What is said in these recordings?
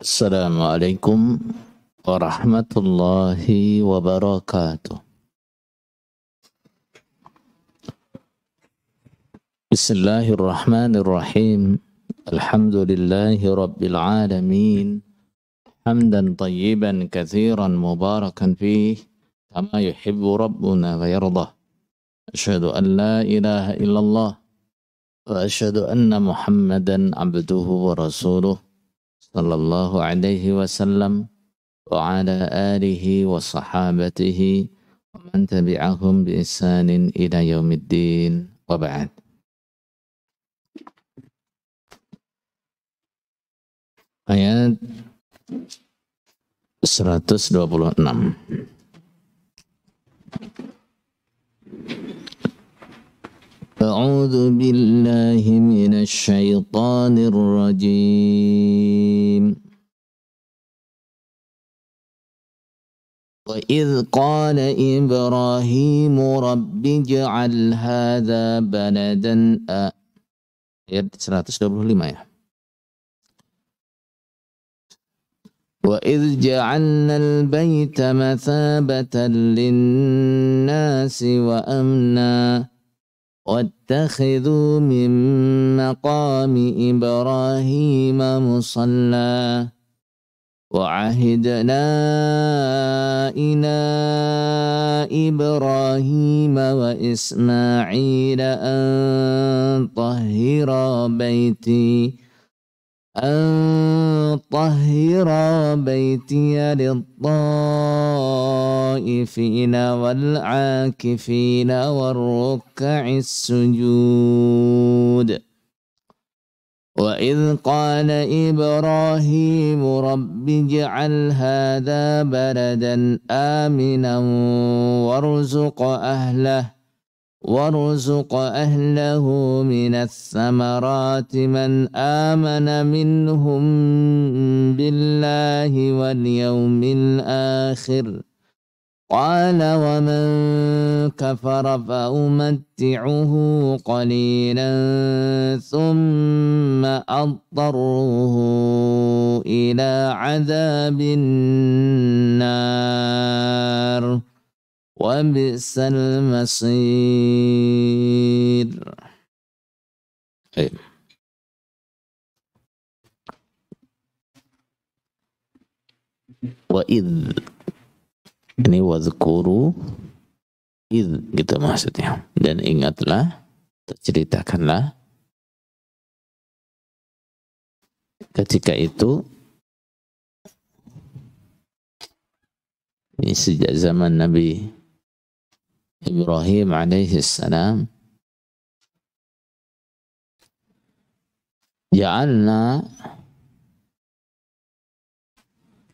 Assalamualaikum warahmatullahi wabarakatuh. Bismillahirrahmanirrahim. Alhamdulillahi rabbil alamin. Hamdan tayyiban katsiran mubarakan fih kama yuhibbu rabbuna wa yardah. Asyhadu an la ilaha illallah wa asyhadu anna Muhammadan abduhu wa rasuluh sallallahu alaihi wasallam wa ala alihi wa sahabatihi wa man tabi'ahum bi ihsanin ila yaumiddin wa ba'd. Ayat 126. A'udzu billahi minasy syaithanir rajim. Wa idz qala Ibrahim rabbi ij'al hadza baladan ayat 125 ya. Wa idz ja'alna al-baita mathabatan lin-nasi wa amna واتخذوا من مقام إبراهيم مصلى وعهدنا إلى إبراهيم وإسماعيل أن طهر بيتي للطائفين والعاكفين والركع السجود وإذ قال إبراهيم رب اجعل هذا بلدا آمنا وارزق أهله من الثمرات من آمن منهم بالله واليوم الآخر قال ومن كفر فأمتعه قليلا ثم أضطره إلى عذاب النار وبئس المصير. Wa idz, ini wazkuru idz gitu maksudnya, dan ingatlah, ceritakanlah ketika itu, ini sejak zaman Nabi Ibrahim alaihi salam, ja'alna,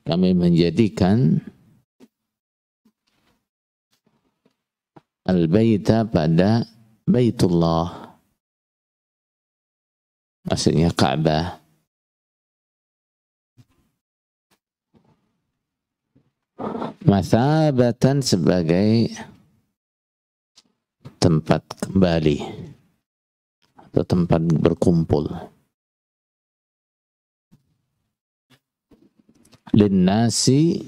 kami menjadikan al-baita pada Baitullah, maksudnya Ka'bah, mathabatan sebagai tempat kembali atau tempat berkumpul, linnasi,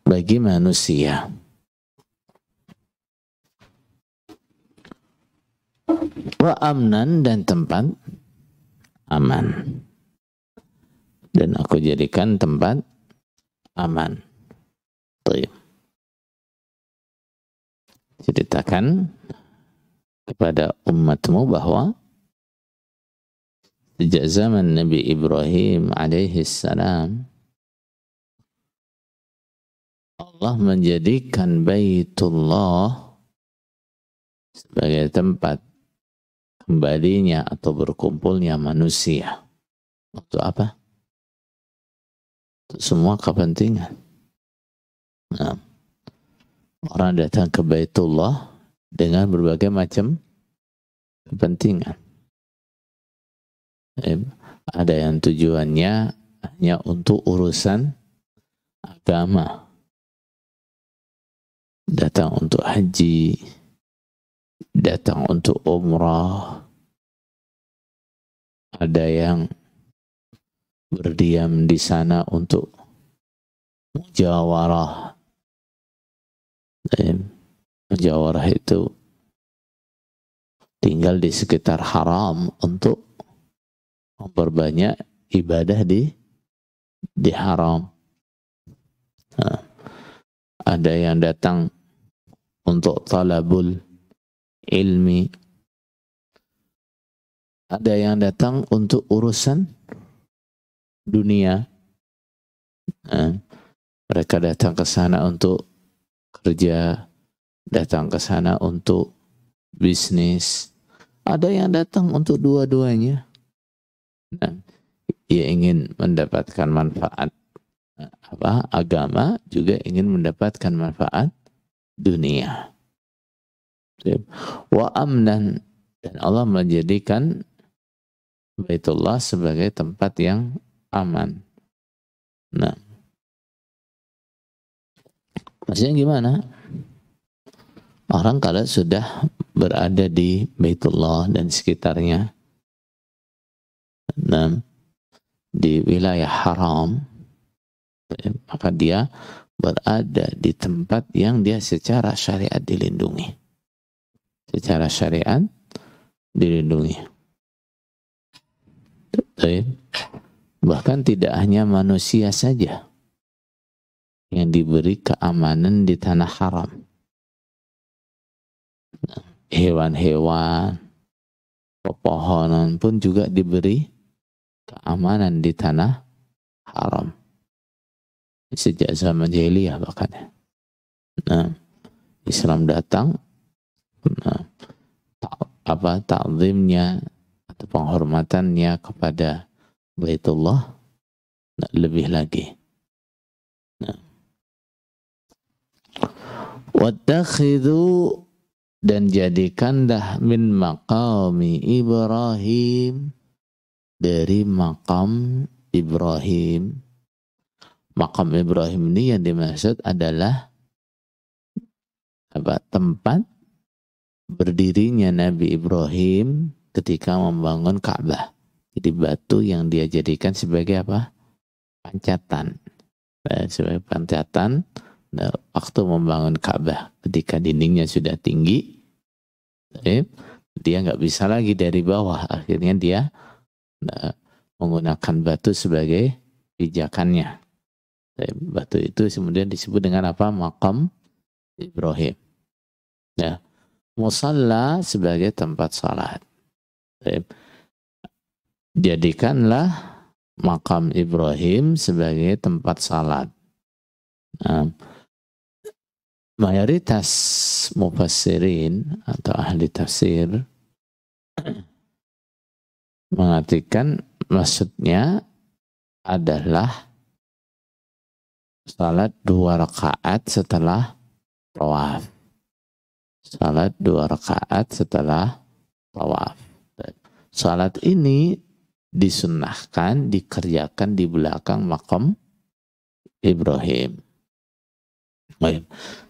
bagi manusia, wa amnan, dan tempat aman, dan aku jadikan tempat aman. Ceritakan kepada umatmu bahwa sejak zaman Nabi Ibrahim alaihi salam, Allah menjadikan Baitullah sebagai tempat kembalinya atau berkumpulnya manusia. Untuk apa? Untuk semua kepentingan. Nah, orang datang ke Baitullah dengan berbagai macam kepentingan. Ada yang tujuannya hanya untuk urusan agama, datang untuk haji, datang untuk umrah. Ada yang berdiam di sana untuk mujawarah. Mujawarah itu tinggal di sekitar haram untuk memperbanyak ibadah di haram. Nah, ada yang datang untuk talabul ilmi, ada yang datang untuk urusan dunia. Nah, mereka datang ke sana untuk kerja, datang ke sana untuk bisnis. Ada yang datang untuk dua-duanya. Nah, ia ingin mendapatkan manfaat agama, juga ingin mendapatkan manfaat dunia. Wa amnan, dan Allah menjadikan Baitullah sebagai tempat yang aman. Nah, maksudnya gimana? Orang kalau sudah berada di Baitullah dan sekitarnya, nah, di wilayah haram, maka dia berada di tempat yang dia secara syariat dilindungi. Secara syariat dilindungi. Bahkan tidak hanya manusia saja yang diberi keamanan di tanah haram. Hewan-hewan, pepohonan pun juga diberi keamanan di tanah haram. Sejak zaman jahiliyah bahkan. Nah, Islam datang, nah, ta'zimnya atau penghormatannya kepada Baitullah lebih lagi. Nah, wattakhidhu, dan jadikanlah min maqami Ibrahim, dari makam Ibrahim. Makam Ibrahim ini yang dimaksud adalah tempat berdirinya Nabi Ibrahim ketika membangun Ka'bah. Jadi batu yang dia jadikan sebagai apa? Pancatan. Sebagai pancatan waktu membangun Ka'bah. Ketika dindingnya sudah tinggi, dia nggak bisa lagi dari bawah. Akhirnya dia menggunakan batu sebagai pijakannya. Batu itu kemudian disebut dengan apa? Makam Ibrahim. Ya, musalla sebagai tempat salat. Jadikanlah makam Ibrahim sebagai tempat salat. Nah, mayoritas mufassirin atau ahli tafsir mengartikan maksudnya adalah salat 2 rakaat setelah tawaf. Salat 2 rakaat setelah tawaf. Salat ini disunnahkan dikerjakan di belakang makam Ibrahim.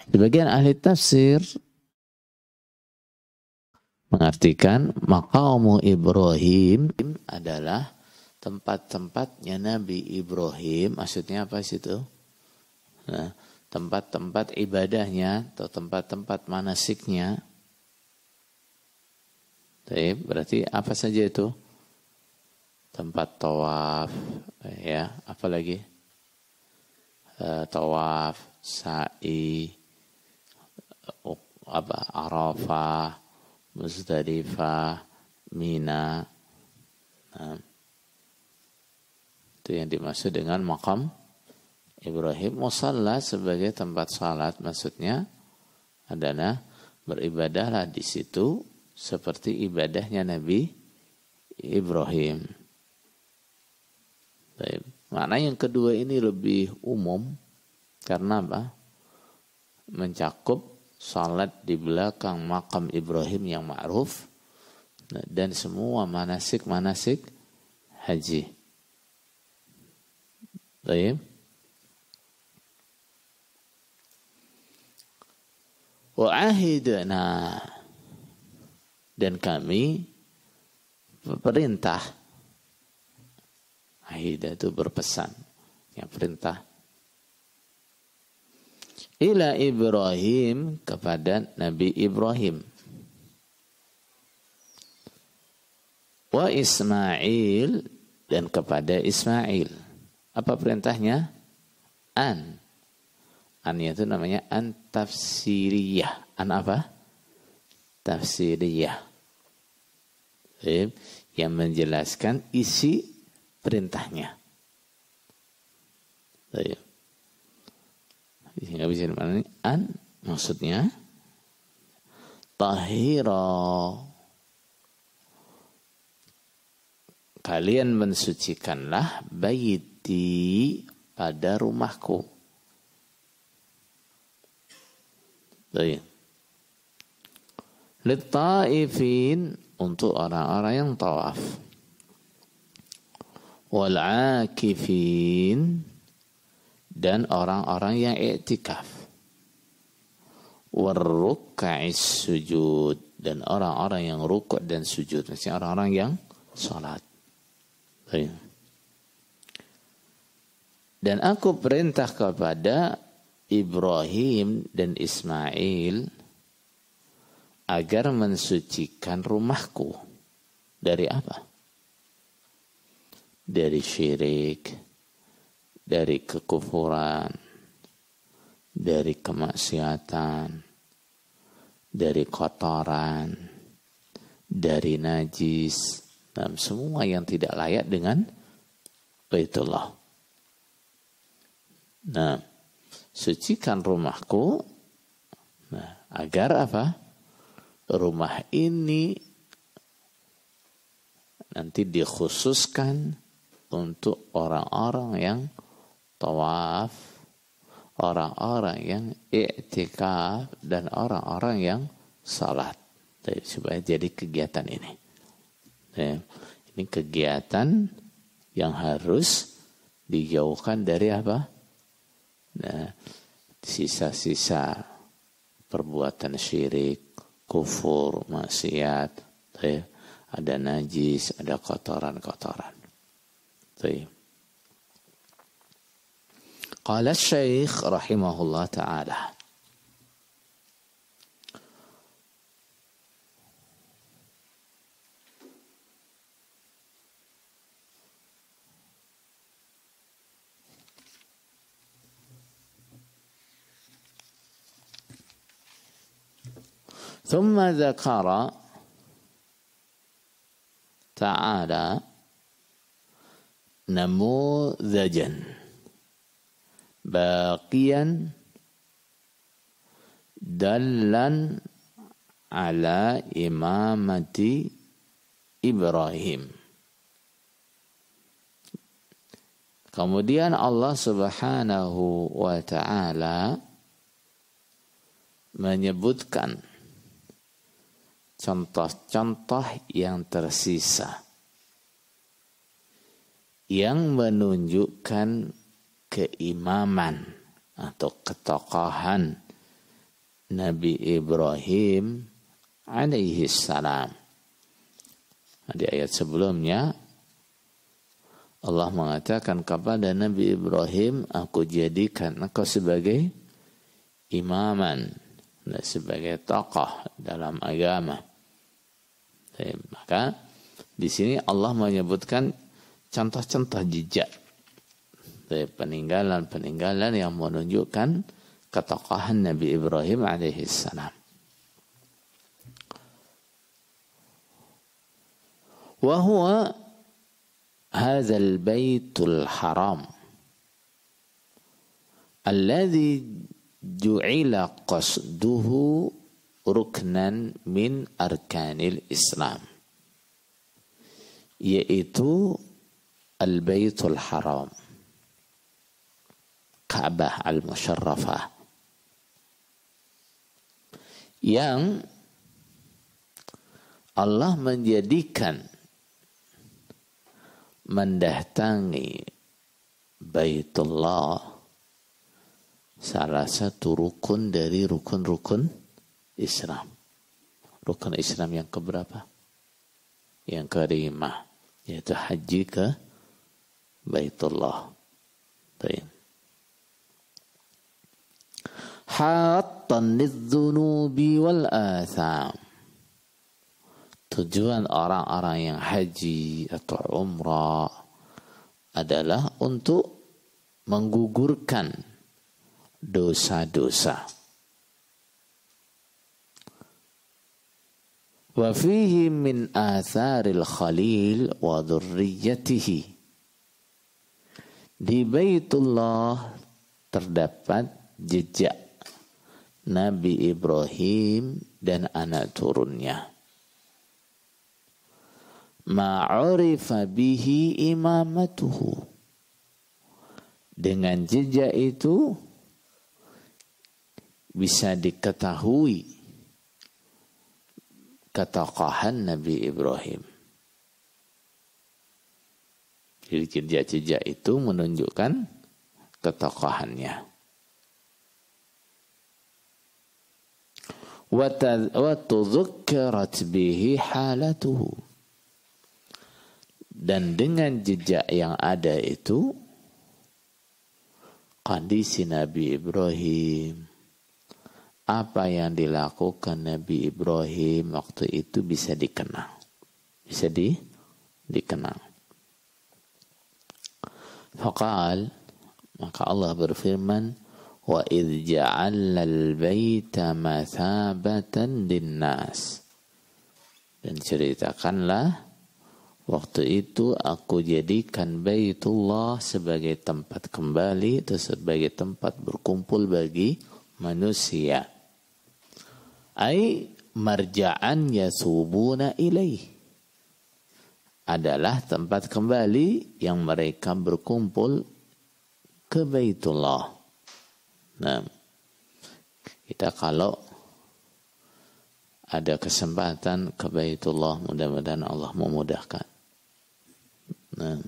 Sebagian ahli tafsir mengartikan maqamu Ibrahim adalah tempat-tempatnya Nabi Ibrahim. Maksudnya apa situ? Nah, tempat-tempat ibadahnya atau tempat-tempat manasiknya. Berarti apa saja itu? Tempat tawaf, ya, apa lagi? Tawaf, sa'i, Arafah, Muzdalifah, Mina. Nah, itu yang dimaksud dengan makam Ibrahim. Musalla sebagai tempat salat, maksudnya adalah beribadahlah di situ seperti ibadahnya Nabi Ibrahim. Makna yang kedua ini lebih umum karena apa? Mencakup salat di belakang makam Ibrahim yang ma'ruf dan semua manasik-manasik haji. Baik. Wa ahidna, dan kami perintah Ahida itu berpesan, yang perintah. Ila Ibrahim, kepada Nabi Ibrahim. Wa Ismail, dan kepada Ismail. Apa perintahnya? An itu namanya an tafsiriyah. An apa? Tafsiriyah. Yang menjelaskan isi perintahnya. Nggak bisa dimana nih? An maksudnya tahira, kalian mensucikanlah baiti, pada rumahku. Lit-ta'ifin, untuk orang-orang yang tawaf. Wal-'akifin, dan orang-orang yang i'tikaf. War-ruk'is sujud, dan orang-orang yang rukuk dan sujud. Maksudnya orang-orang yang salat. Dan aku perintah kepada Ibrahim dan Ismail agar mensucikan rumahku. Dari apa? Dari syirik, dari kekufuran, dari kemaksiatan, dari kotoran, dari najis, dan semua yang tidak layak dengan Baitullah. Nah, sucikan rumahku, agar apa? Rumah ini nanti dikhususkan untuk orang-orang yang tawaf, orang-orang yang i'tikaf, dan orang-orang yang salat. Supaya jadi kegiatan ini. Ini kegiatan yang harus dijauhkan dari apa? Sisa-sisa perbuatan syirik, kufur, maksiat, ada najis, ada kotoran-kotoran. Qala Syekh rahimahullah ta'ala, ثم ذكر تعالى نموذجا باقيا دلا على إمامة إبراهيم. Kemudian Allah Subhanahu wa ta'ala menyebutkan contoh-contoh yang tersisa yang menunjukkan keimaman atau ketokohan Nabi Ibrahim alaihi salam. Di ayat sebelumnya Allah mengatakan kepada Nabi Ibrahim, aku jadikan engkau sebagai imaman, sebagai tokoh dalam agama. Maka di sini Allah menyebutkan contoh-contoh jejak, peninggalan-peninggalan yang menunjukkan ketokohan Nabi Ibrahim alaihissalam. Wa huwa hadzal baitul haram alladzi ju'ila qasduhu ruknan min arkanil Islam, yaitu al-baitul haram, Ka'bah al-Musharrafah, yang Allah menjadikan mendatangi Baitullah salah satu rukun dari rukun-rukun Islam. Rukun Islam yang keberapa? Yang kelima, yaitu haji ke Baitullah. Baik. Hattan lidzunubi wal atham. Tujuan orang-orang yang haji atau umrah adalah untuk menggugurkan dosa-dosa. Wa fihi min atharil khalil wa dhurriyyatihi. Di Baitullah terdapat jejak Nabi Ibrahim dan anak turunnya. Ma'urifa bihi imamatuhu. Dengan jejak itu bisa diketahui ketokohan Nabi Ibrahim. Jadi jejak-jejak itu menunjukkan ketokohannya. Wa tudzakkarat bihi halatuhu. Dan dengan jejak yang ada itu kondisi Nabi Ibrahim, apa yang dilakukan Nabi Ibrahim waktu itu bisa dikenang. Bisa dikenang. Faqal, maka Allah berfirman, wa idh ja'alna al-baita mathabatan linnas. Dan ceritakanlah, waktu itu aku jadikan Baitullah sebagai tempat kembali atau sebagai tempat berkumpul bagi manusia. Ai marja'an yasubuna ilaih. Adalah tempat kembali yang mereka berkumpul ke Baitullah. Nah, kita kalau ada kesempatan ke Baitullah, mudah-mudahan Allah memudahkan. Nah,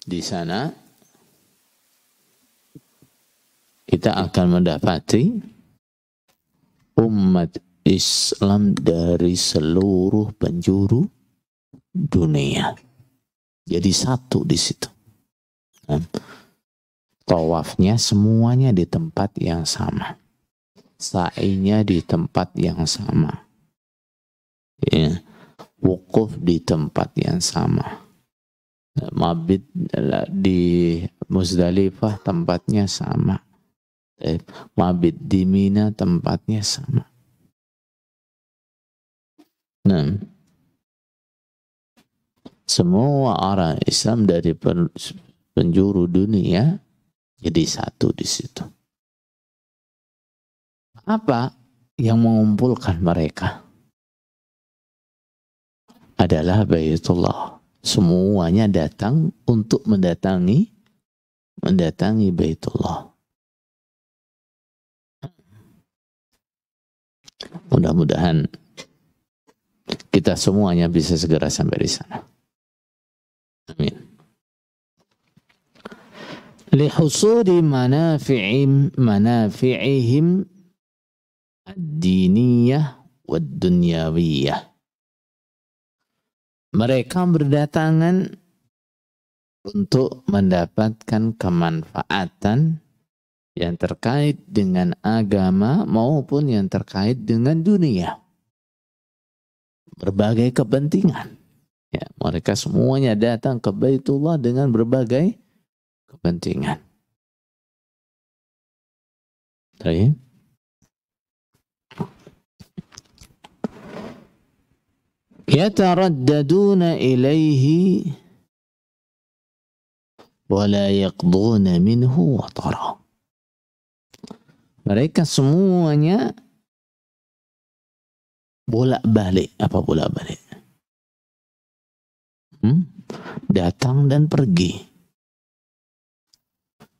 di sana kita akan mendapati umat Islam dari seluruh penjuru dunia. Jadi satu di situ. Nah, tawafnya semuanya di tempat yang sama. Sa'inya di tempat yang sama. Ya, wukuf di tempat yang sama. Mabit di Muzdalifah tempatnya sama. Mabit di Mina tempatnya sama. Nah, semua orang Islam dari penjuru dunia jadi satu di situ. Apa yang mengumpulkan mereka? Adalah Baitullah. Semuanya datang untuk mendatangi Baitullah. Mudah-mudahan kita semuanya bisa segera sampai di sana. Amin. Lihusuli manafi'ihim ad-diniyah wad-dunyawiyah. Mereka berdatangan untuk mendapatkan kemanfaatan yang terkait dengan agama maupun yang terkait dengan dunia. Berbagai kepentingan. Ya, mereka semuanya datang ke Baitullah dengan berbagai kepentingan. Baik. Yataraddaduna ilaihi wa la yaqduna minhu watara. Mereka semuanya bolak-balik. Apa bolak-balik? Datang dan pergi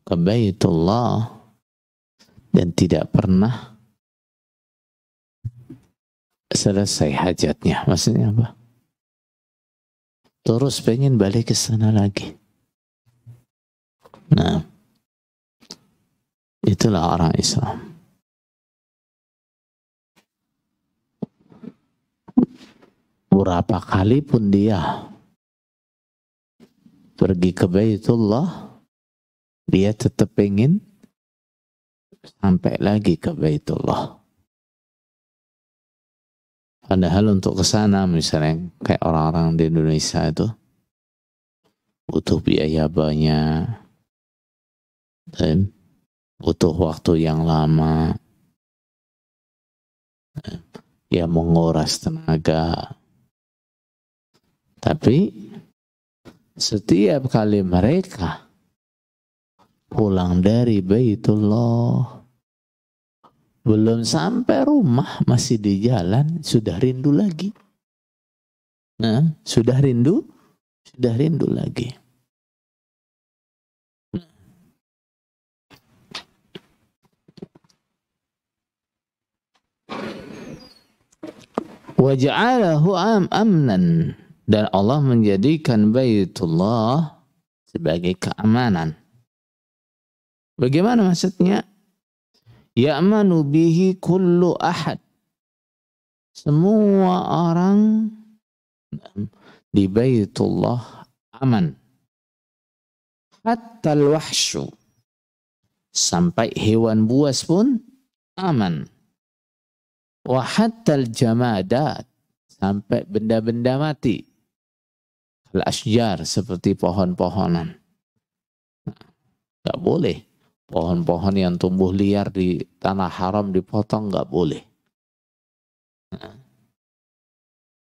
ke Baitullah dan tidak pernah selesai hajatnya. Maksudnya apa? Terus pengen balik ke sana lagi. Nah, itulah orang Islam. berapa kali pun dia pergi ke Baitullah, dia tetap ingin sampai lagi ke Baitullah. Padahal untuk ke sana misalnya kayak orang-orang di Indonesia itu butuh biaya banyak dan butuh waktu yang lama, ya menguras tenaga. Tapi setiap kali mereka pulang dari Baitullah, belum sampai rumah, masih di jalan, sudah rindu lagi. Nah, sudah rindu lagi. Waja'alahu amnan, dan Allah menjadikan Baitullah sebagai keamanan. Bagaimana maksudnya? Ya'manu bihi kullu ahad. Semua orang di Baitullah aman. Hatta al-wahsyu, sampai hewan buas pun aman. Wa hatta al-jamadat, sampai benda-benda mati. Al-asjar, seperti pohon-pohonan. Gak boleh. Pohon-pohon yang tumbuh liar di tanah haram dipotong, gak boleh.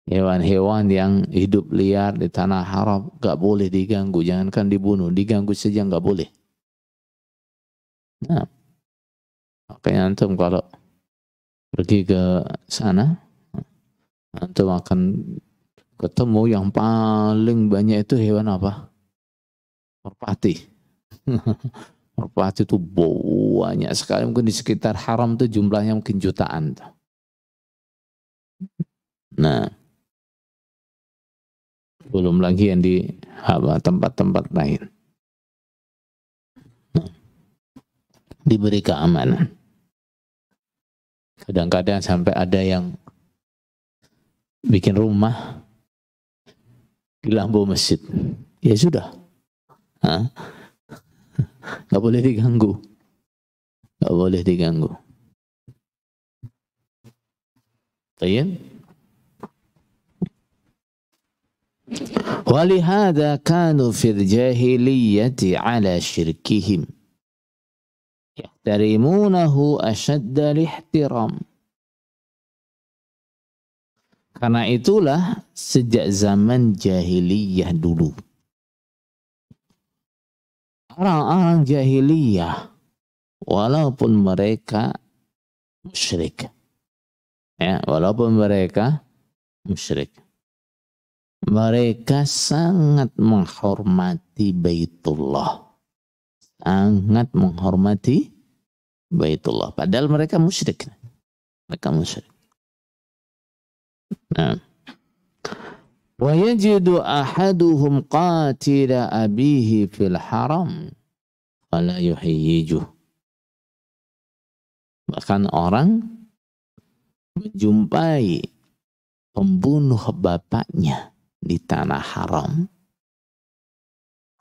Hewan-hewan yang hidup liar di tanah haram gak boleh diganggu. Jangankan dibunuh, diganggu saja gak boleh. Nah, makanya antum kalau pergi ke sana, antum akan ketemu yang paling banyak itu hewan apa? Merpati. Merpati itu banyak sekali, mungkin di sekitar haram itu jumlahnya mungkin jutaan. Nah, belum lagi yang di tempat-tempat lain. Nah, diberi keamanan. Kadang-kadang sampai ada yang bikin rumah di lampu masjid. Ya sudah. Gak boleh diganggu. Gak boleh diganggu. Baik. Walihada kanu fil jahiliyati ala syirkihim. Yahtarimunahu ashadda lihtiram. Karena itulah sejak zaman jahiliyah dulu, orang-orang jahiliyah, walaupun mereka musyrik, ya, walaupun mereka musyrik, mereka sangat menghormati Baitullah, sangat menghormati Baitullah. Padahal mereka musyrik, Nah, wa yajidu ahaduhum qatila abihi fil haram fala yuhayyijuh. Bahkan orang menjumpai pembunuh bapaknya di tanah haram,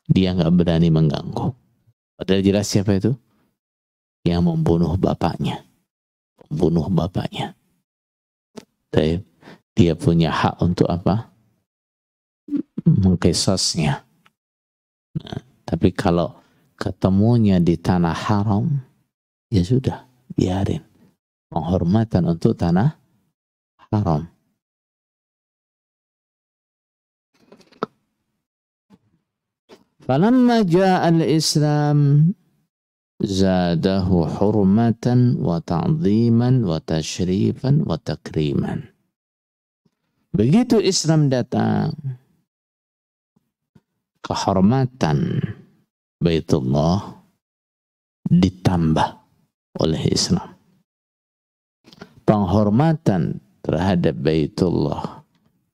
dia nggak berani mengganggu. Padahal jelas siapa itu? Yang membunuh bapaknya. Pembunuh bapaknya. Dia punya hak untuk apa? Mengkisasnya. Nah, tapi kalau ketemunya di tanah haram, ya sudah, biarin. Penghormatan untuk tanah haram. Falamma ja'a al-Islam zadahu hurmatan wa ta'ziman wa tashrifan wa takriman. Begitu Islam datang, kehormatan Baitullah ditambah oleh Islam. Penghormatan terhadap Baitullah,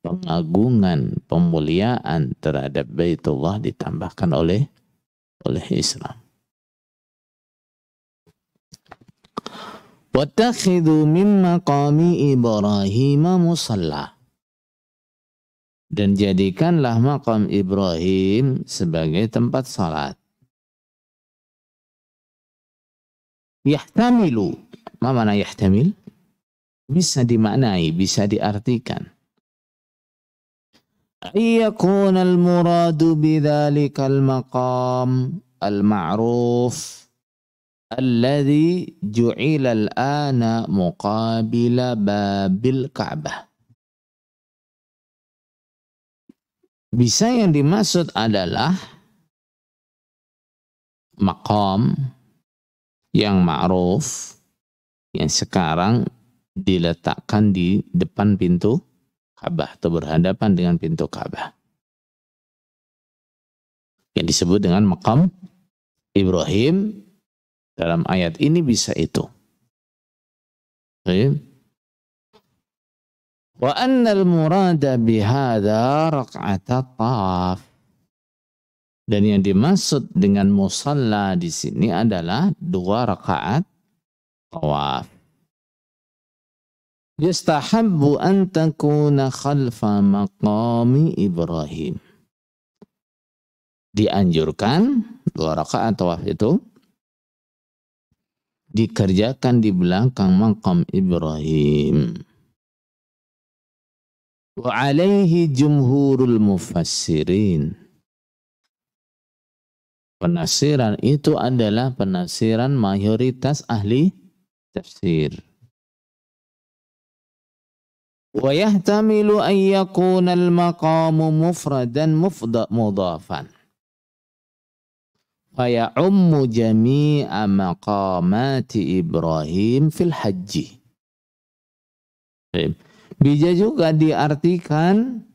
pengagungan, pemuliaan terhadap Baitullah ditambahkan oleh Islam. Wattakhidhu min maqami Ibrahim musalla. Dan jadikanlah maqam Ibrahim sebagai tempat salat. Yahtamilu. Apa makna yahtamil? Bisa dimaknai, bisa diartikan. Ayyakun al-muradu bidhalikal maqam al-ma'ruf alladhi ju'ila al-ana muqabila babil Ka'bah. Bisa yang dimaksud adalah maqam yang ma'ruf yang sekarang diletakkan di depan pintu Ka'bah atau berhadapan dengan pintu Ka'bah. Yang disebut dengan maqam Ibrahim dalam ayat ini bisa itu. Wa annal murada bihadza raq'atat tawaf. Dan yang dimaksud dengan musalla di sini adalah 2 rakaat tawaf. Yustahabbu an takuna khalfa maqami Ibrahim. Dianjurkan 2 rakaat tawaf itu dikerjakan di belakang maqam Ibrahim. Wa alaihi jumhurul mufassirin. Penafsiran itu adalah penafsiran mayoritas ahli tafsir. Wa yahtamilu an yakuna al-maqamu mufradan mudhafan. Fa ya'ummu jami'a maqamati Ibrahim fil haji. Bisa juga diartikan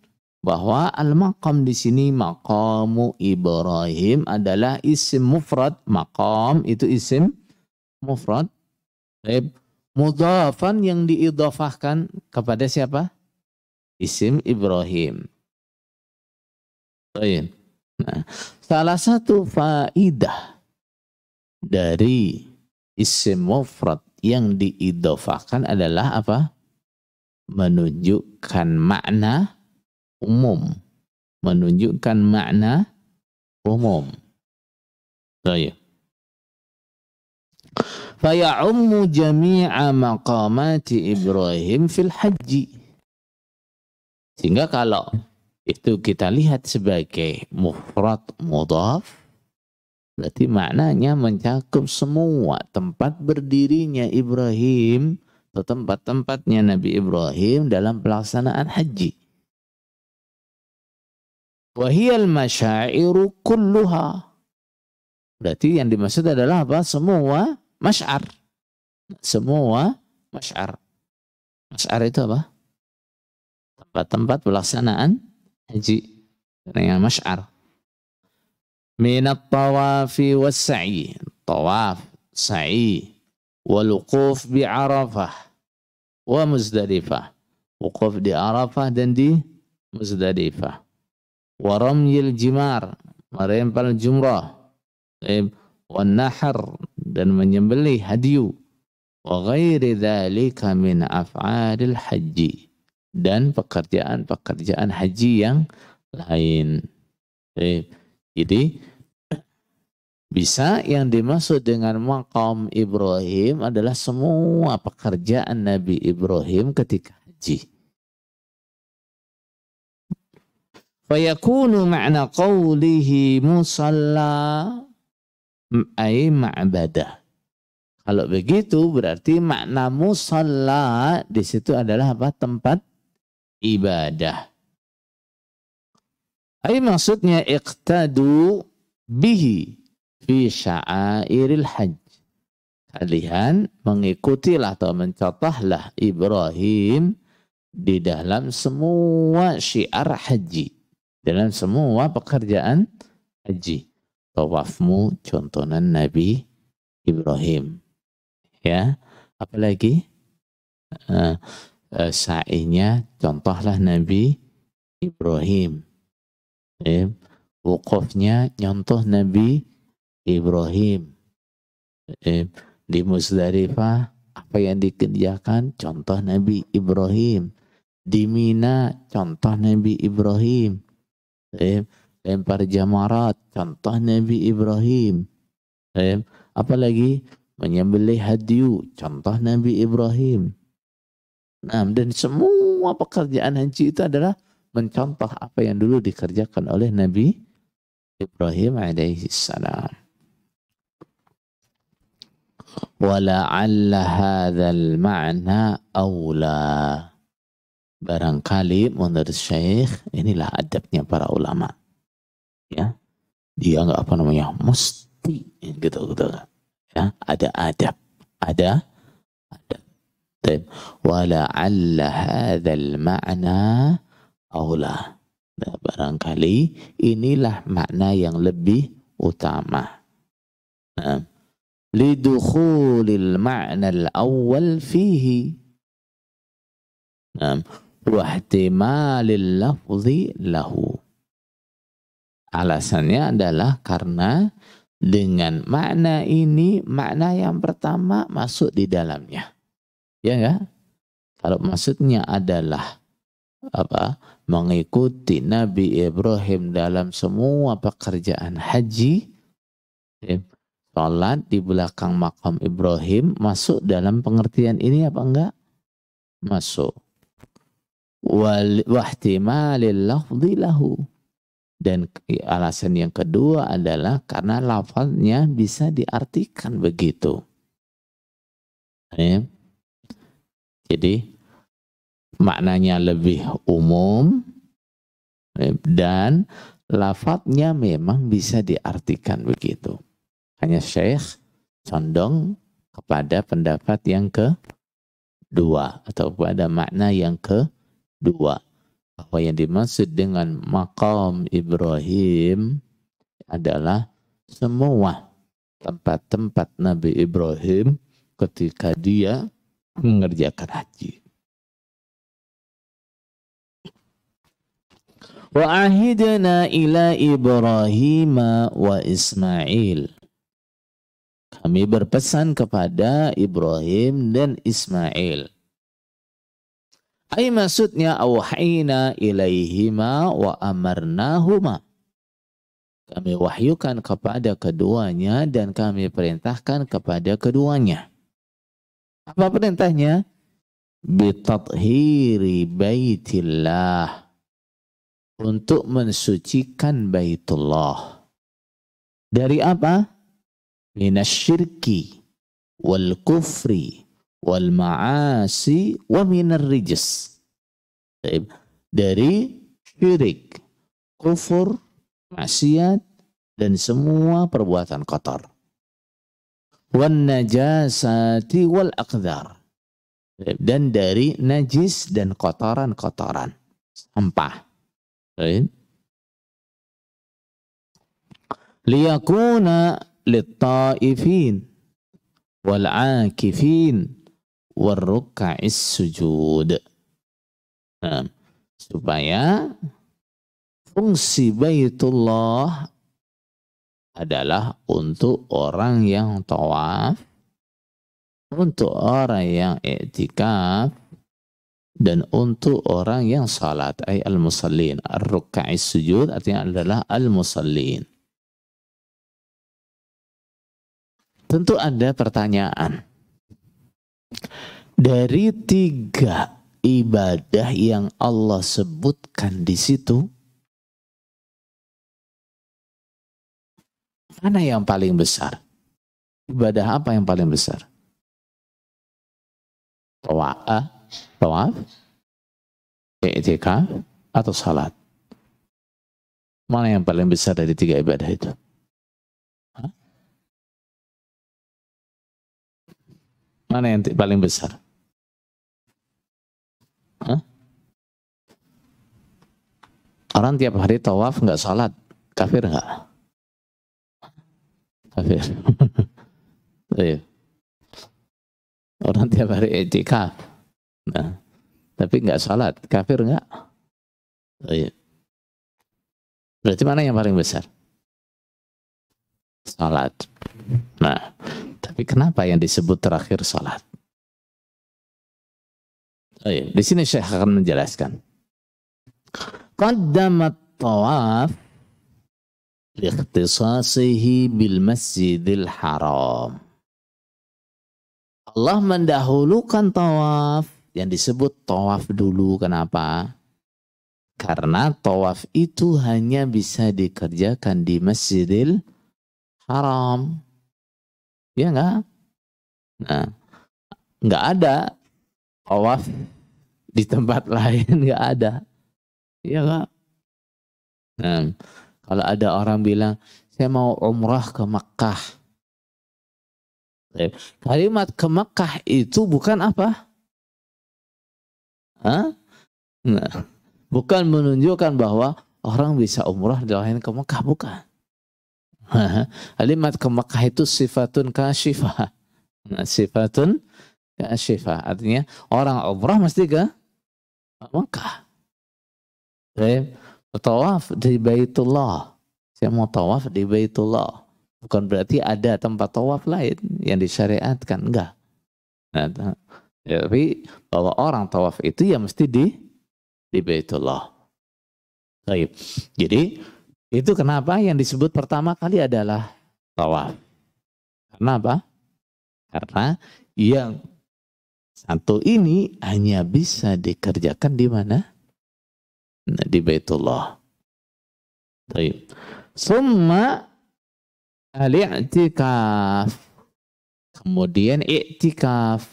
bahwa al-maqam di sini maqamu Ibrahim adalah isim mufrad. Maqam itu isim mufrad. Mudhafan yang diidhafahkan kepada siapa? Isim Ibrahim. Nah, salah satu faidah dari isim mufrad yang diidhafahkan adalah apa? Menunjukkan makna umum. Menunjukkan makna umum. Faya'ummu jami'a maqamati Ibrahim fil haji. Sehingga kalau itu kita lihat sebagai mufrad mudhaf, berarti maknanya mencakup semua tempat berdirinya Ibrahim atau tempat-tempatnya Nabi Ibrahim dalam pelaksanaan haji. Wahiyal masyairu kulluha. Berarti yang dimaksud adalah apa? Semua masy'ar. Semua masy'ar. Masy'ar itu apa? Tempat-tempat pelaksanaan haji. Yang masy'ar. Minat tawafi was sa'i. Tawaf, sa'i. Walukuf bi Arafah. Wa Muzdalifah. Wukuf di Arafah dan di Muzdalifah. Wa ramyil jimar. Merempal jumrah. Wan nahar. Dan menyembelih hadyu. Wa ghairi dzalika min af'alil haji. Dan pekerjaan-pekerjaan haji yang lain. Jadi bisa yang dimaksud dengan maqam Ibrahim adalah semua pekerjaan Nabi Ibrahim ketika haji. Fayakunu ma'na qawlihi musalla ay ma'badah. Kalau begitu berarti makna musalla di situ adalah apa? Tempat ibadah. Ay maksudnya iqtadu bihi fi sya'airil hajj. Kalian mengikutilah atau mencontohlah Ibrahim di dalam semua syiar haji. Dalam semua pekerjaan haji. Tawafmu contohan Nabi Ibrahim. Ya, apalagi sa'inya contohlah Nabi Ibrahim. Wukufnya nyontoh Nabi Ibrahim. Di Muzdalifah apa yang dikerjakan contoh Nabi Ibrahim. Di Mina contoh Nabi Ibrahim. Lempar jamarat contoh Nabi Ibrahim. Apalagi menyembelih hadyu contoh Nabi Ibrahim. Nah, dan semua pekerjaan haji itu adalah mencontoh apa yang dulu dikerjakan oleh Nabi Ibrahim alaihi salam. Wala'alla hadzal ma'na aula. Barangkali menurut Syekh inilah adabnya para ulama. Ya. Dia enggak mesti gitu. Ya, ada adab. Ada. Wala'alla hadzal ma'na aula. Nah, barangkali inilah makna yang lebih utama. Nah, lidukhulil ma'na al-awwal fihi. Nah, wahtimalil lafzi lahu. Alasannya adalah karena dengan makna ini, makna yang pertama masuk di dalamnya. Ya enggak? Kalau maksudnya adalah mengikuti Nabi Ibrahim dalam semua pekerjaan haji, salat di belakang makam Ibrahim masuk dalam pengertian ini apa enggak? Masuk. Wahtimalil lafzi lahu. Dan alasan yang kedua adalah karena lafaznya bisa diartikan begitu. Jadi maknanya lebih umum dan lafaznya memang bisa diartikan begitu. Hanya Syekh condong kepada pendapat yang kedua atau pada makna yang kedua. Bahwa yang dimaksud dengan maqam Ibrahim adalah semua tempat-tempat Nabi Ibrahim ketika dia mengerjakan haji. Wa ahidna ila Ibrahim wa Ismail. Kami berpesan kepada Ibrahim dan Ismail. Ay maksudnya awhayna ilaihima wa amarnahuma. Kami wahyukan kepada keduanya dan kami perintahkan kepada keduanya. Apa perintahnya? Bitathhiri baitillah. Untuk mensucikan baitullah. Dari apa? Minasyirki wal kufri wal ma'asi wa minar rijs. Dari syirik, kufur, maksiat dan semua perbuatan kotor. Wan najasati wal aqdar. Dan dari najis dan kotoran-kotoran, sampah. Liyakuna lit-taifin wal 'akifin warruka'is sujud. Nah, supaya fungsi baitullah adalah untuk orang yang tawaf, untuk orang yang i'tikaf, dan untuk orang yang salat, ay al-musallin. Ar-ruka'is sujud artinya adalah al-musallin. Tentu ada pertanyaan. Dari 3 ibadah yang Allah sebutkan di situ, mana yang paling besar? Ibadah apa yang paling besar? Tawaf, i'tikaf, atau salat? Mana yang paling besar dari 3 ibadah itu? Mana yang paling besar? Orang tiap hari tawaf nggak salat, kafir nggak? Kafir. Orang tiap hari i'tikaf, nah, tapi nggak salat, kafir nggak? Berarti mana yang paling besar? Salat. Nah, tapi kenapa yang disebut terakhir salat? Oh iya, di sini Syekh akan menjelaskan. Qaddamat tawaf liikhtisasihi bil masjidil haram. Allah mendahulukan tawaf yang disebut tawaf dulu. Kenapa? Karena tawaf itu hanya bisa dikerjakan di Masjidil Haram. Ya enggak? Nah, enggak ada tawaf di tempat lain, enggak ada. Ya enggak? Nah, kalau ada orang bilang, saya mau umrah ke Makkah. Kalimat ke Makkah itu bukan apa? Hah? Nah, bukan menunjukkan bahwa orang bisa umrah dari ke Makkah, bukan. Kalimat ke Makkah itu sifatun kasyifah. Nah, sifatun kasyifah. Artinya orang umrah mesti ke Makkah. Tawaf di Baitullah. Saya mau tawaf di Baitullah. Bukan berarti ada tempat tawaf lain yang disyariatkan. Enggak. Nah, tapi bahwa orang tawaf itu ya mesti di Baitullah. Baik. Jadi itu kenapa yang disebut pertama kali adalah tawaf. Karena apa? Karena yang satu ini hanya bisa dikerjakan di mana? Nah, di Baitullah. Baik. Summa al-i'tikaf. Kemudian i'tikaf.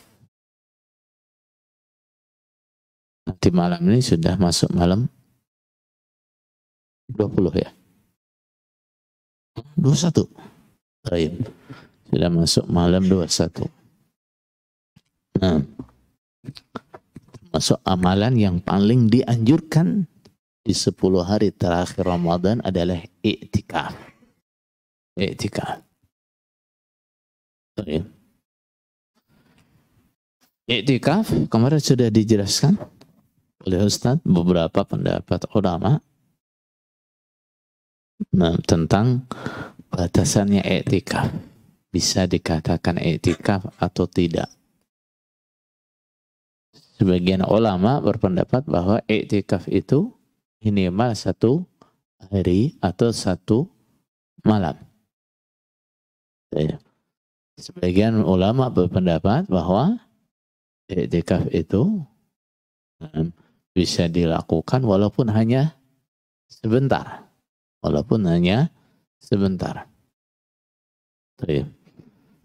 Nanti malam ini sudah masuk malam 20 ya. 21. Baik. Sudah masuk malam 21. Nah, masuk amalan yang paling dianjurkan di 10 hari terakhir Ramadan adalah i'tikaf. I'tikaf. Baik. I'tikaf kemarin sudah dijelaskan oleh Ustaz beberapa pendapat ulama tentang batasannya i'tikaf. Bisa dikatakan i'tikaf atau tidak. Sebagian ulama berpendapat bahwa i'tikaf itu minimal 1 hari atau 1 malam. Sebagian ulama berpendapat bahwa i'tikaf itu bisa dilakukan walaupun hanya sebentar. Walaupun hanya sebentar.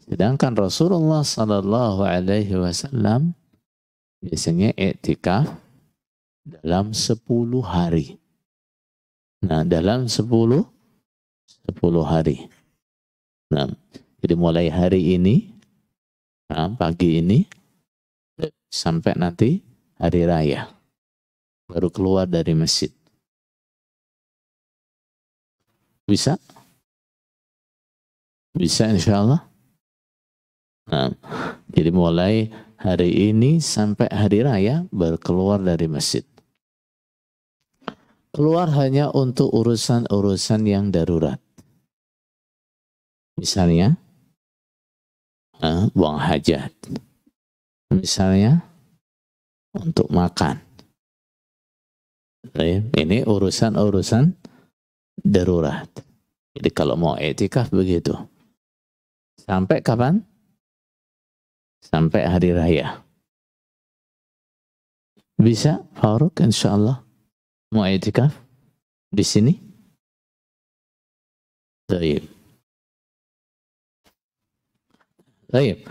Sedangkan Rasulullah sallallahu alaihi wasallam biasanya i'tikaf dalam 10 hari. Nah, dalam 10 hari. Nah, jadi mulai hari ini, pagi ini, sampai nanti hari raya. Baru keluar dari masjid. Bisa? Bisa insya Allah. Nah, jadi mulai hari ini sampai hari raya baru keluar dari masjid. Keluar hanya untuk urusan-urusan yang darurat. Misalnya, buang hajat. Misalnya, untuk makan. Ini urusan-urusan darurat. Jadi kalau mau i'tikaf begitu. Sampai kapan? Sampai hari raya. Bisa, Faruk, insyaAllah. Mau i'tikaf di sini? Baik. Baik.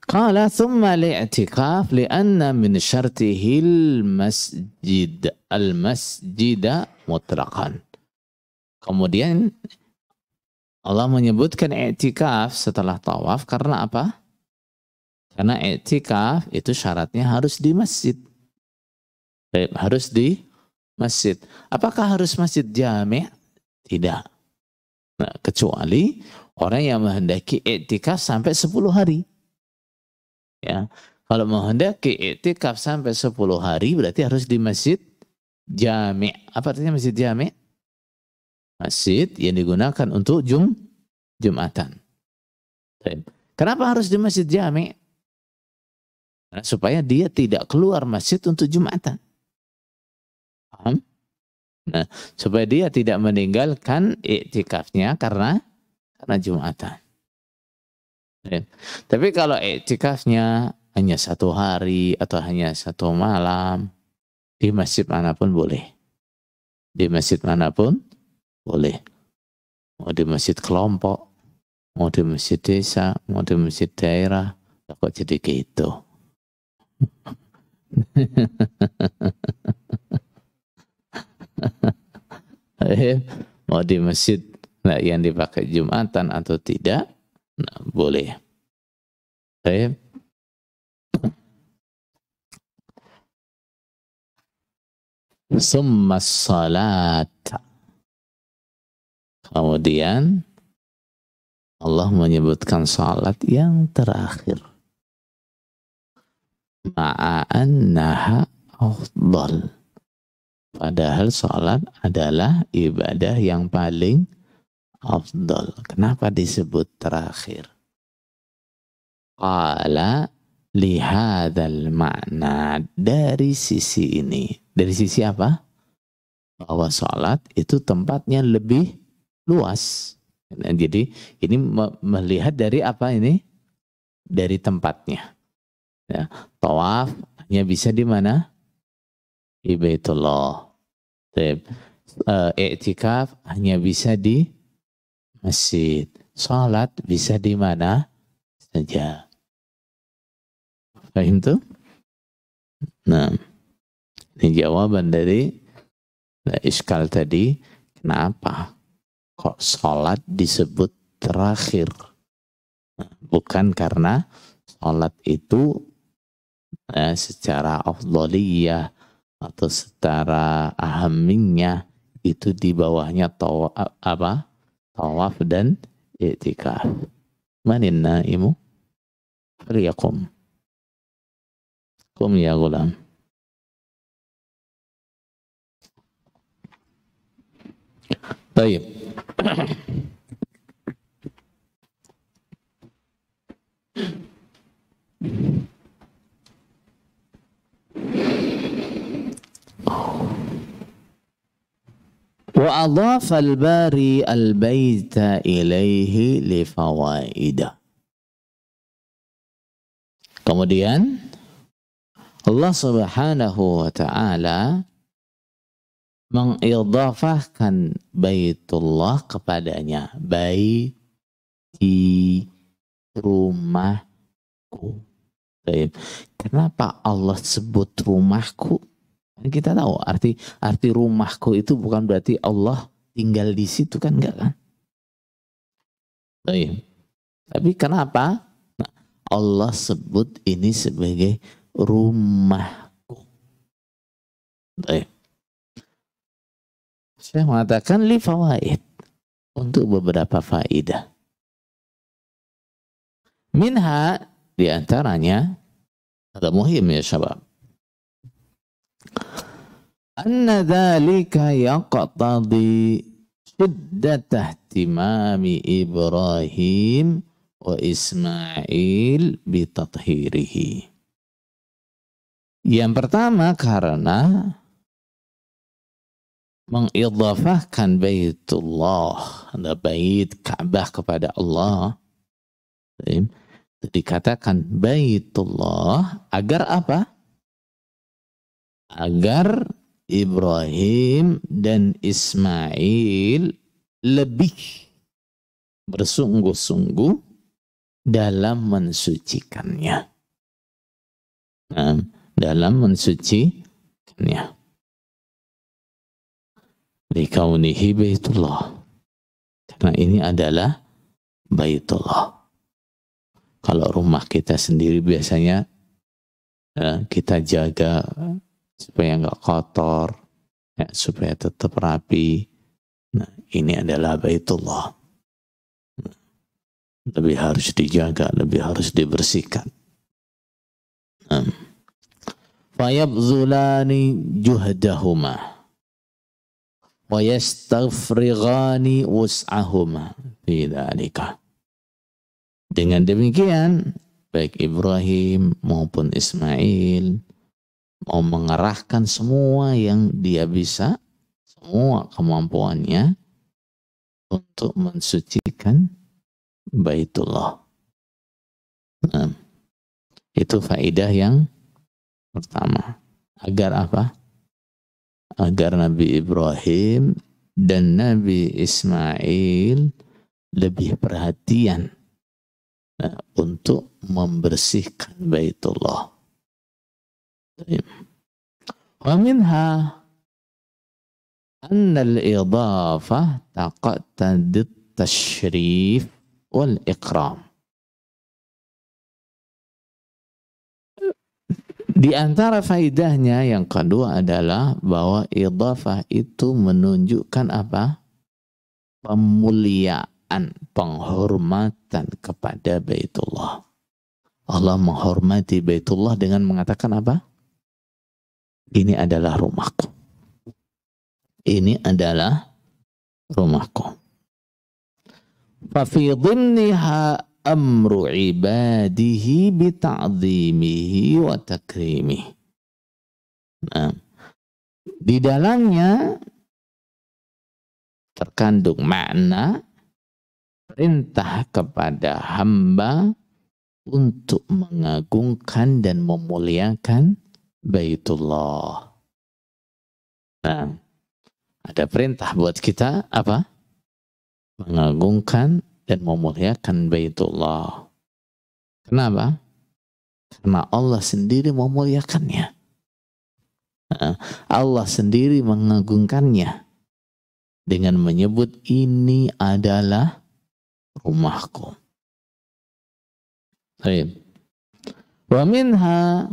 Qala thumma li'tikaf li'anna min syartihil al-masjida mutlaqan. Kemudian Allah menyebutkan i'tikaf setelah tawaf karena apa? Karena i'tikaf itu syaratnya harus di masjid. Harus di masjid. Apakah harus masjid jami'? Tidak. Nah, kecuali orang yang menghendaki i'tikaf sampai 10 hari. Ya. Kalau menghendaki i'tikaf sampai 10 hari berarti harus di masjid jami'. Apa artinya masjid jami'? Masjid yang digunakan untuk Jumatan. Kenapa harus di masjid jami'? supaya dia tidak keluar masjid untuk Jumatan. Paham? Nah, supaya dia tidak meninggalkan iktikafnya karena Jumatan. Ya. Tapi kalau iktikafnya hanya 1 hari atau hanya 1 malam, di masjid manapun boleh. Di masjid manapun boleh. Mau di masjid kelompok, mau di masjid desa, mau di masjid daerah, kok jadi gitu. Mau di masjid yang dipakai Jumatan atau tidak, nah, boleh. Summa salat. Kemudian Allah menyebutkan salat yang terakhir. Ma'annaha afdal. Padahal salat adalah ibadah yang paling afdal. Kenapa disebut terakhir? Qala lihadzal makna, dari sisi ini. Dari sisi apa? Bahwa salat itu tempatnya lebih luas. Nah, jadi ini melihat dari apa ini? Dari tempatnya. Ya, tawaf hanya bisa di mana? Di Baitullah. I'tikaf hanya bisa di masjid. Salat bisa di mana saja. Paham tuh? Nah, ini jawaban dari iskal tadi. Kenapa kok salat disebut terakhir? Nah, bukan karena salat itu secara afdhaliyah atau secara ahamiyah itu di bawahnya tawaf dan i'tikaf. Manin naimu? Faliyakum. Kum ya gulam. Baik. Wa adhafa al-bari al-baita ilaihi li fawaidah. Kemudian Allah Subhanahu wa taala mengidhafahkan Baitullah kepadanya. Baiti, rumahku. Kenapa Allah sebut rumahku? Kita tahu arti rumahku itu bukan berarti Allah tinggal di situ, kan, enggak kan? Tapi kenapa Allah sebut ini sebagai rumahku? Saya mengatakan li fawaid, untuk beberapa faidah. Minha, di antaranya, ada muhim ya syabab. Anna dzalika yaqtadi shiddatah ihtimami Ibrahim wa Ismail bitathhirihi. Yang pertama karena mengidhafahkan Baitullah, bait Ka'bah kepada Allah, dikatakan Baitullah agar apa? Agar Ibrahim dan Ismail lebih bersungguh-sungguh dalam mensucikannya. Dalam mensucikannya. Likaunihi Baitullah. Karena ini adalah Baitullah. Kalau rumah kita sendiri biasanya kita jaga supaya nggak kotor, ya, supaya tetap rapi. Nah, ini adalah Baitullah. Lebih harus dijaga, lebih harus dibersihkan. Fayabzulani juhdahuma wa yastaghfirani wus'ahuma fi dzalika. Dengan demikian baik Ibrahim maupun Ismail, mau mengerahkan semua yang dia bisa, semua kemampuannya untuk mensucikan Baitullah. Nah, itu faedah yang pertama. Agar apa? Agar Nabi Ibrahim dan Nabi Ismail lebih perhatian untuk membersihkan Baitullah. Wa minha anna al-idhafah taqtadi at-tashrif wal ikram. Di antara faidahnya yang kedua adalah bahwa idhafah itu menunjukkan apa? Pemuliaan, penghormatan kepada Baitullah. Allah menghormati Baitullah dengan mengatakan apa? Ini adalah rumahku. Ini adalah rumahku. Fa fi dhimniha amru ibadihi bita'zimihi wa takrimihi. Nah, di dalamnya terkandung makna perintah kepada hamba untuk mengagungkan dan memuliakan Baitullah. Nah, ada perintah buat kita apa? Mengagungkan dan memuliakan Baitullah. Kenapa? Karena Allah sendiri memuliakannya. Allah sendiri mengagungkannya dengan menyebut ini adalah rumahku. Baik. Wa minha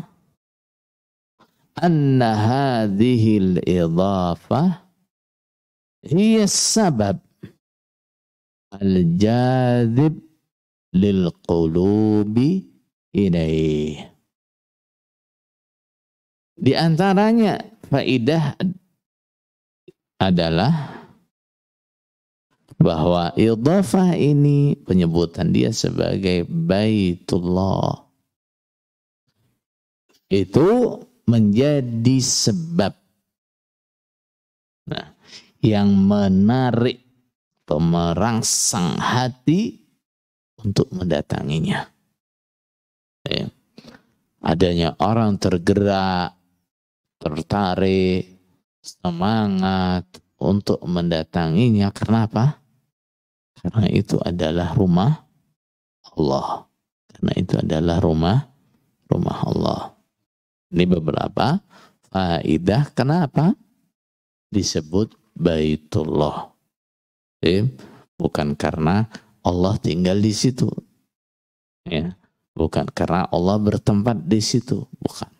anna hadhihi al-idhafah hiya as-sabab al-jadhib lil qulubi ilaih. Di antaranya faidah adalah bahwa idhafah ini penyebutan dia sebagai Baitullah itu menjadi sebab yang menarik atau merangsang hati untuk mendatanginya. Adanya orang tergerak, tertarik, semangat untuk mendatanginya. Karena apa? Karena itu adalah rumah Allah. Karena itu adalah rumah Allah. Ini beberapa faidah kenapa disebut Baitullah. Bukan karena Allah tinggal di situ. Ya. Bukan karena Allah bertempat di situ. Bukan.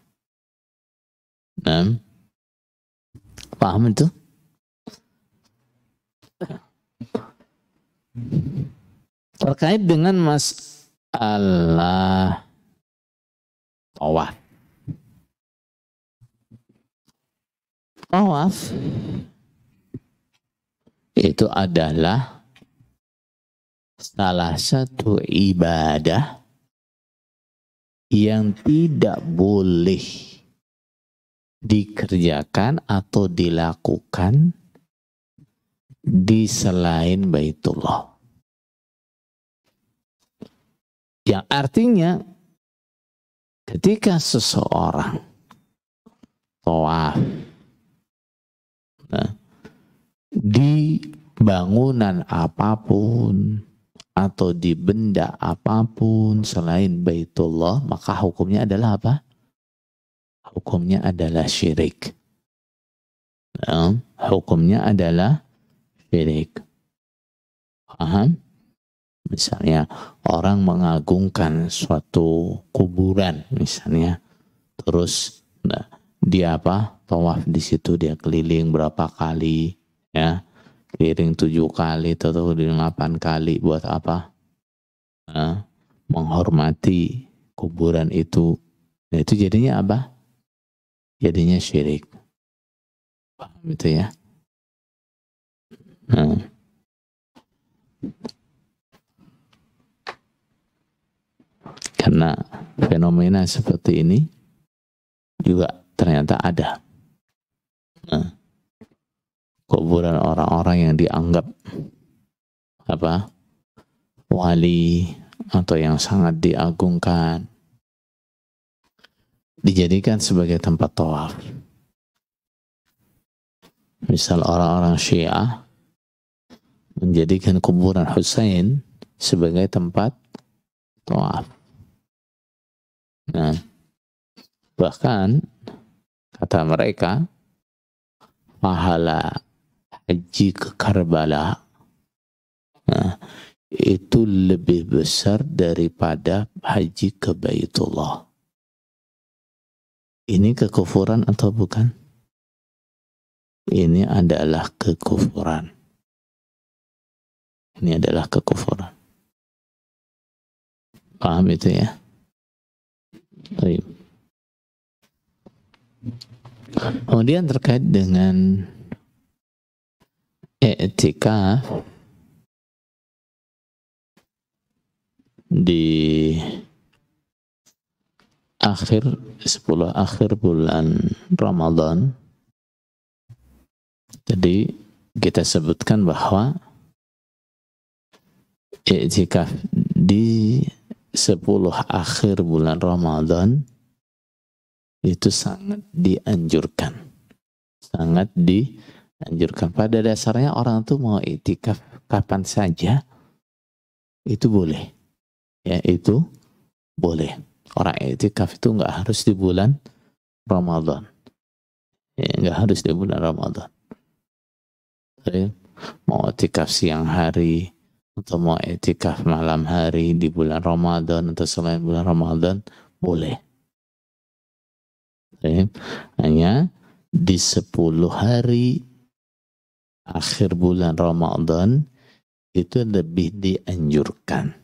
Nah, paham itu? Terkait dengan masalah tawaf. Tawaf itu adalah salah satu ibadah yang tidak boleh dikerjakan atau dilakukan di selain Baitullah. Yang artinya ketika seseorang tawaf di bangunan apapun atau di benda apapun selain Baitullah, maka hukumnya adalah apa? Hukumnya adalah syirik. Hukumnya adalah syirik. Paham? Misalnya orang mengagungkan suatu kuburan misalnya, terus dia apa? Tawaf di situ, dia keliling berapa kali, ya, keliling 7 kali atau 8 kali buat apa? Menghormati kuburan itu. Nah, itu jadinya apa? Jadinya syirik. Paham itu ya? Karena fenomena seperti ini juga ternyata ada. Nah, kuburan orang-orang yang dianggap wali atau yang sangat diagungkan dijadikan sebagai tempat tawaf. Misal orang-orang Syiah menjadikan kuburan Husain sebagai tempat tawaf. Nah, bahkan kata mereka pahala haji ke Karbala itu lebih besar daripada haji ke Baitullah. Ini kekufuran atau bukan? Ini adalah kekufuran. Ini adalah kekufuran. Paham itu ya? Baik. Kemudian terkait dengan i'tikaf di 10 akhir bulan Ramadan. Jadi kita sebutkan bahwa i'tikaf di 10 akhir bulan Ramadan itu sangat dianjurkan. Sangat dianjurkan. Pada dasarnya orang tuh mau i'tikaf kapan saja itu boleh. Ya, itu boleh. Orang i'tikaf itu nggak harus di bulan Ramadan. Ya, nggak harus di bulan Ramadan. Jadi, mau i'tikaf siang hari atau mau i'tikaf malam hari di bulan Ramadan atau selain bulan Ramadan boleh. Jadi, hanya di 10 hari akhir bulan Ramadan itu lebih dianjurkan.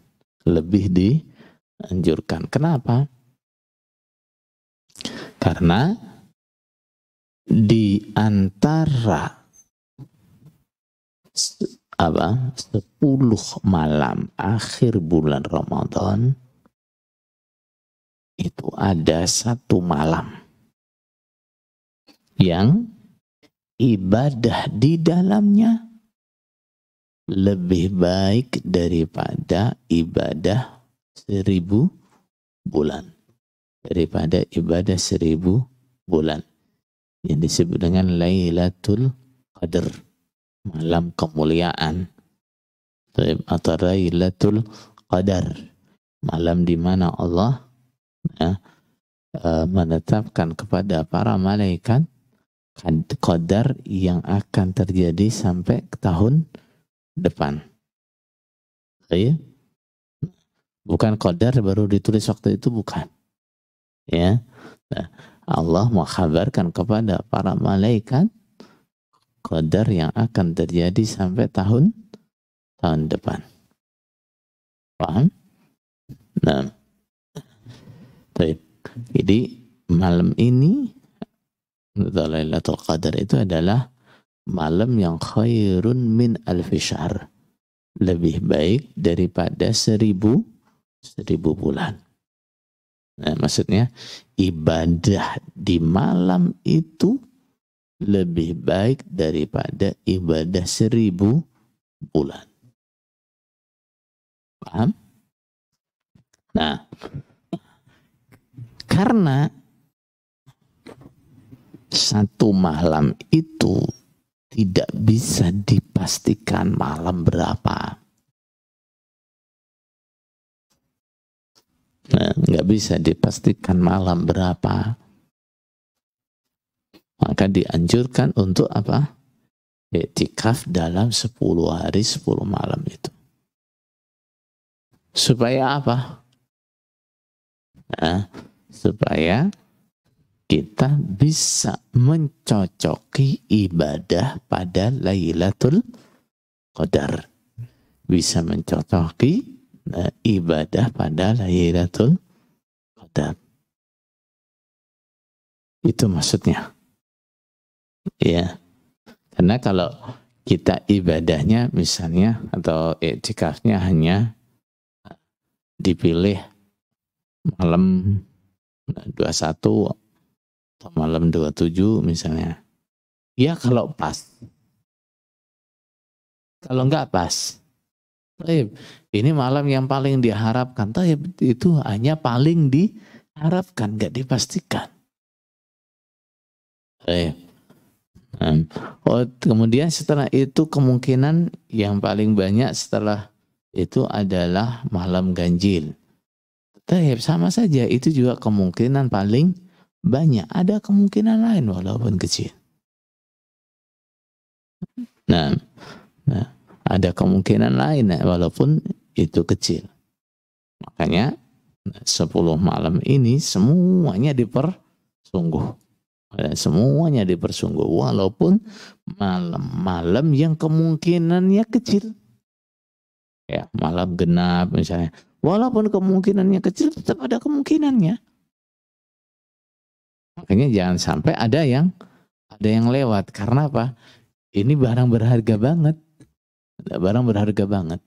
Lebih dianjurkan. Kenapa? Karena di antara 10 malam akhir bulan Ramadan itu ada 1 malam yang ibadah di dalamnya lebih baik daripada ibadah 1000 bulan. Daripada ibadah 1000 bulan. Yang disebut dengan Lailatul Qadar. Malam kemuliaan. Atau Lailatul Qadar. Malam di mana Allah menetapkan kepada para malaikat qadar yang akan terjadi sampai ke tahun depan. Ya. Bukan qadar baru ditulis waktu itu, bukan. Ya. Nah, Allah mengkhabarkan kepada para malaikat qadar yang akan terjadi sampai tahun depan. Paham? Nah. Jadi malam ini Lailatul Qadar itu adalah malam yang khairun min alfi syahr, lebih baik daripada 1000 bulan. Nah, maksudnya ibadah di malam itu lebih baik daripada ibadah 1000 bulan. Paham? Nah, karena 1 malam itu tidak bisa dipastikan malam berapa. Nah, nggak bisa dipastikan malam berapa. Maka dianjurkan untuk apa? I'tikaf dalam 10 hari 10 malam itu. Supaya apa? Nah, supaya kita bisa mencocoki ibadah pada Lailatul Qadar. Bisa mencocoki ibadah pada Lailatul Qadar. Itu maksudnya. Ya. Karena kalau kita ibadahnya misalnya atau i'tikafnya hanya dipilih malam 21 atau malam 27 misalnya. Ya kalau pas. Kalau enggak pas. Taib. Ini malam yang paling diharapkan. Taib, itu hanya paling diharapkan, enggak dipastikan. Taib. Oh, kemudian setelah itu kemungkinan yang paling banyak setelah itu adalah malam ganjil. Taib, sama saja itu juga kemungkinan paling banyak. Ada kemungkinan lain walaupun kecil. Nah, ada kemungkinan lain walaupun itu kecil. Makanya 10 malam ini semuanya dipersungguh. Semuanya dipersungguh walaupun malam-malam yang kemungkinannya kecil. Ya, malam genap misalnya. Walaupun kemungkinannya kecil tetap ada kemungkinannya. Makanya jangan sampai ada yang lewat. Karena apa? Ini barang berharga banget. Barang berharga banget.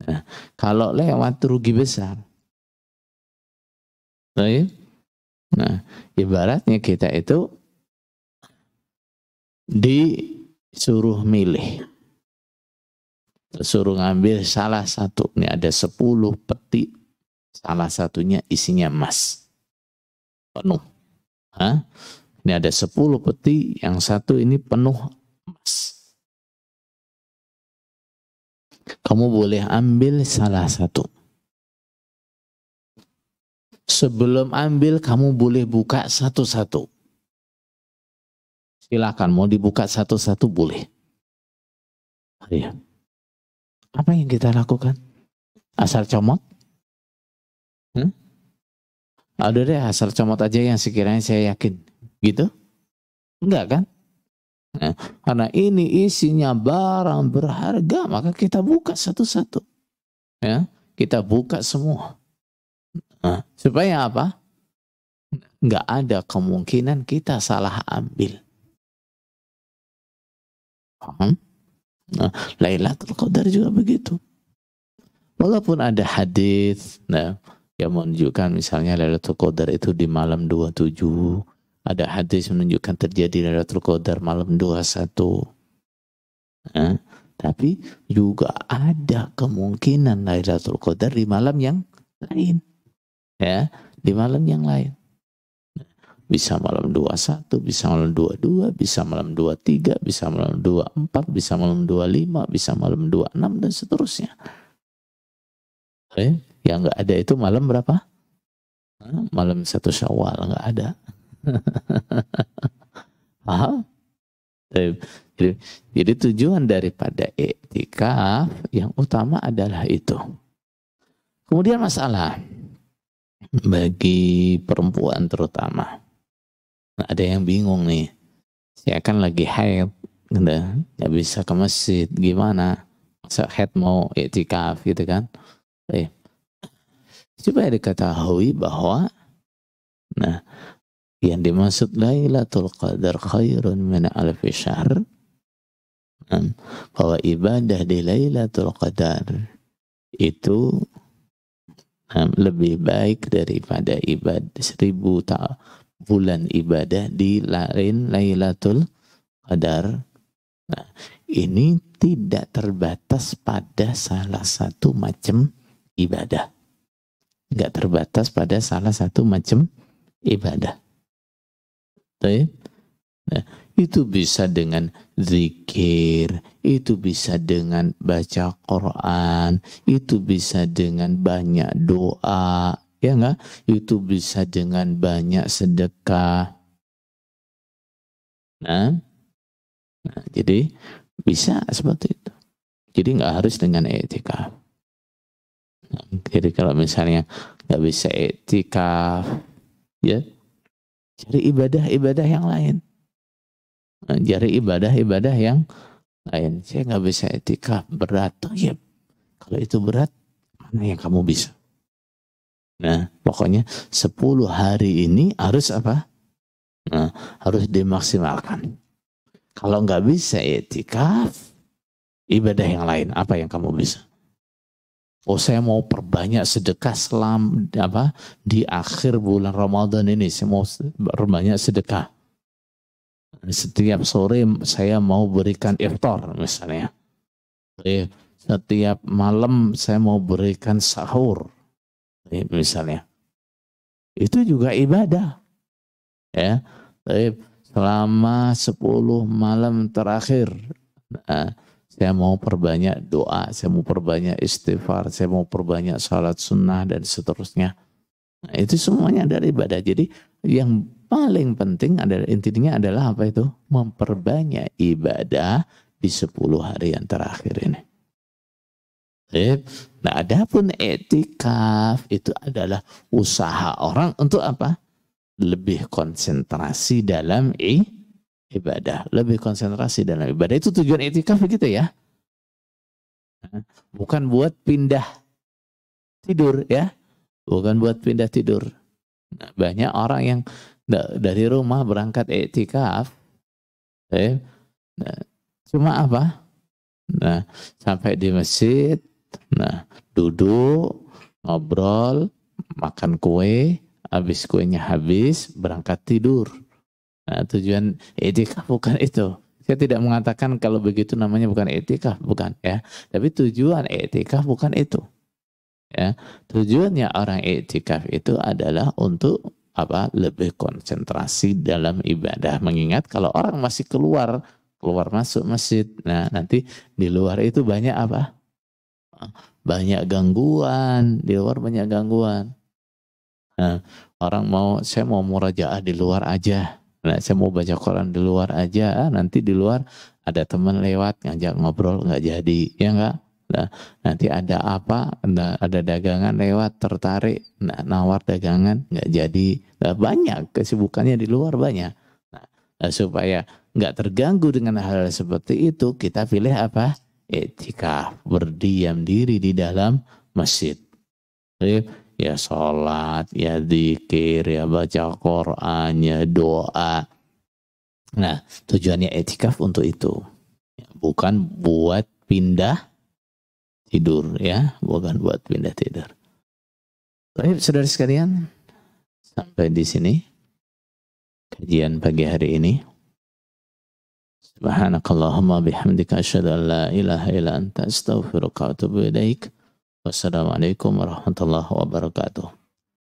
Nah, kalau lewat rugi besar. Nah, ibaratnya kita itu disuruh milih. Suruh ngambil salah satu. Ini ada 10 peti. Salah satunya isinya emas. Penuh. Hah? Ini ada 10 peti. Yang satu ini penuh emas. Kamu boleh ambil salah satu. Sebelum ambil, kamu boleh buka satu-satu. Silakan, mau dibuka satu-satu boleh. Ya. Apa yang kita lakukan? Asal comot? Ada deh, asal comot aja yang sekiranya saya yakin. Gitu? Enggak kan? Nah, karena ini isinya barang berharga, maka kita buka satu-satu. Ya, kita buka semua. Nah, supaya apa? Enggak ada kemungkinan kita salah ambil. Paham? Nah, Lailatul Qadar juga begitu. Walaupun ada hadis yang menunjukkan misalnya Lailatul Qadar itu di malam 27, ada hadis menunjukkan terjadi Lailatul Qadar malam 21. Tapi juga ada kemungkinan Lailatul Qadar di malam yang lain. Ya, di malam yang lain. Bisa malam 21, bisa malam 22, bisa malam 23, bisa malam 24, bisa malam 25, bisa malam 26 dan seterusnya. Yang enggak ada itu malam berapa? Malam 1 Syawal enggak ada. Paham? Jadi tujuan daripada iktikaf yang utama adalah itu. Kemudian masalah bagi perempuan terutama. Ada yang bingung nih, saya kan lagi haid, nggak bisa ke masjid, gimana? Masa haid mau iktikaf gitu kan? Supaya diketahui bahwa, yang dimaksud Lailatul Qadar khairun min alfi syahr, bahwa ibadah di Lailatul Qadar itu lebih baik daripada ibadah 1000 bulan ibadah di lain Lailatul Qadar. Nah, ini tidak terbatas pada salah satu macam ibadah. Enggak terbatas pada salah satu macam ibadah. Nah, itu bisa dengan zikir, itu bisa dengan baca Quran, itu bisa dengan banyak doa, ya enggak? Itu bisa dengan banyak sedekah. Nah, jadi bisa seperti itu. Jadi enggak harus dengan iktikaf. Jadi kalau misalnya enggak bisa iktikaf, ya cari ibadah-ibadah yang lain. Cari ibadah-ibadah yang lain. Saya nggak bisa iktikaf, berat. Ya, kalau itu berat, mana yang kamu bisa? Nah, pokoknya 10 hari ini harus apa? Harus dimaksimalkan. Kalau nggak bisa iktikaf, ibadah yang lain, apa yang kamu bisa? Oh, saya mau perbanyak sedekah di akhir bulan Ramadan ini, saya mau perbanyak sedekah. Setiap sore saya mau berikan iftar misalnya. Setiap malam saya mau berikan sahur misalnya. Itu juga ibadah. Ya. Selama 10 malam terakhir, saya mau perbanyak doa, saya mau perbanyak istighfar, saya mau perbanyak salat sunnah dan seterusnya. Nah, itu semuanya adalah ibadah. Jadi yang paling penting adalah intinya adalah apa itu? Memperbanyak ibadah di 10 hari yang terakhir ini. Nah, adapun etikaf itu adalah usaha orang untuk apa? Lebih konsentrasi dalam ibadah, lebih konsentrasi dalam ibadah. Itu tujuan etikaf begitu ya. Bukan buat pindah tidur ya. Bukan buat pindah tidur. Nah, banyak orang yang dari rumah berangkat etikaf. Nah, cuma apa? Nah, sampai di masjid, nah, duduk, ngobrol, makan kue, habis kuenya habis, berangkat tidur. Nah, tujuan etikaf bukan itu. Saya tidak mengatakan kalau begitu namanya bukan etikaf, bukan ya. Tapi tujuan etikaf bukan itu. Ya, tujuannya orang etikaf itu adalah untuk apa? Lebih konsentrasi dalam ibadah. Mengingat kalau orang masih keluar masuk masjid, nah nanti di luar itu banyak apa? Banyak gangguan, di luar banyak gangguan. Nah, orang saya mau murajaah di luar aja. Nah, saya mau baca Quran di luar aja. Nanti di luar ada teman lewat ngajak ngobrol nggak jadi, ya nggak? Nah, nanti ada apa? Ada dagangan lewat tertarik, nah, nawar dagangan nggak jadi. Nah, banyak kesibukannya di luar banyak. Nah, supaya nggak terganggu dengan hal seperti itu, kita pilih apa? Etikaf, berdiam diri di dalam masjid. Ya sholat, ya zikir, ya baca Quran, ya doa. Nah, tujuannya etikaf untuk itu. Bukan buat pindah tidur ya, bukan buat pindah tidur. Baik, saudara sekalian, sampai di sini kajian pagi hari ini. Subhanakallahumma bihamdika asyhadu an la ilaha illa anta astaghfiruka wa atubu ilaik. Wassalamualaikum warahmatullahi wabarakatuh.